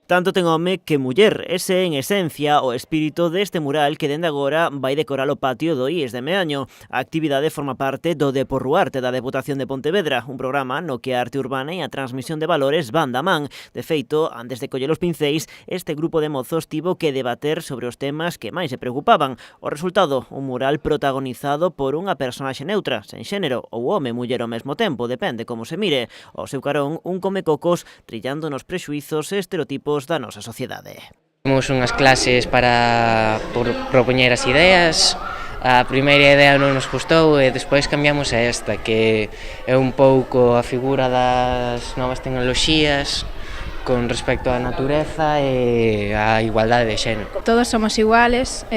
Tanto ten home que muller, ese en esencia o espírito deste mural que dende agora vai decorar o patio do IES de Meaño. A actividade forma parte do Deporruarte da Deputación de Pontevedra, un programa no que a arte urbana e a transmisión de valores van da man. De feito, antes de coller os pincéis, este grupo de mozos tivo que debater sobre os temas que máis se preocupaban. O resultado, un mural protagonizado por unha personaxe neutra, sen xénero, ou home e muller ao mesmo tempo, depende como se mire. Ao seu carón, un comecocos trillando nos prexuizos e estereotipos da nosa sociedade. Temos unhas clases para propoñer as ideas. A primeira idea non nos gustou e despois cambiamos a esta, que é un pouco a figura das novas tecnoloxías con respecto á natureza e á igualdade de xénero. Todos somos iguales,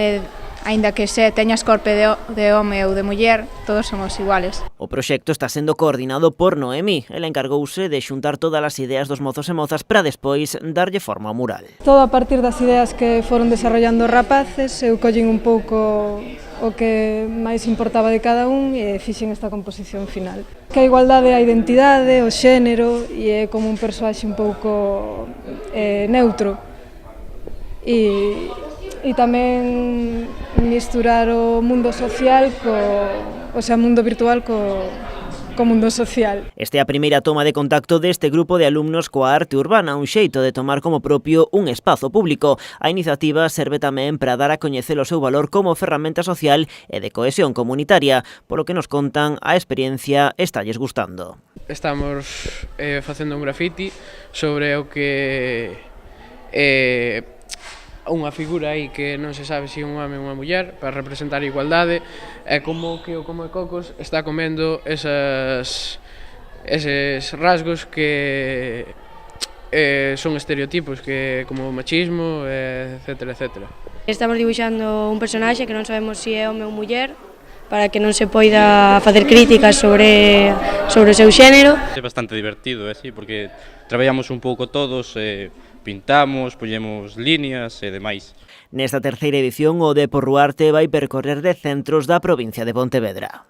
aínda que se teñas corpe de home ou de muller, todos somos iguales. O proxecto está sendo coordinado por Noemí. Ela encargouse de xuntar todas as ideas dos mozos e mozas para despois darlle forma ao mural. Todo a partir das ideas que foron desarrollando os rapaces, eu collín un pouco o que máis importaba de cada un e fixen esta composición final. Que a igualdade é a identidade, o xénero e é como un persoaxe un pouco neutro. E tamén misturar o mundo social mundo virtual co mundo social. Esta é a primeira toma de contacto deste grupo de alumnos coa arte urbana, un xeito de tomar como propio un espazo público. A iniciativa serve tamén para dar a coñecer o seu valor como ferramenta social e de cohesión comunitaria, polo que nos contan a experiencia estalles gustando. Estamos facendo un grafiti sobre o que unha figura aí que non se sabe se é un home ou unha muller para representar a igualdade e como que o comecocos está comendo eses rasgos que son estereotipos que como o machismo, etcétera, etcétera. Estamos dibuixando un personaxe que non sabemos se é home ou muller para que non se poida facer críticas sobre o seu xénero. É bastante divertido, así, porque traballamos un pouco todos, pintamos, poñemos líneas e demais. Nesta terceira edición, o Deporruarte vai percorrer de centros da provincia de Pontevedra.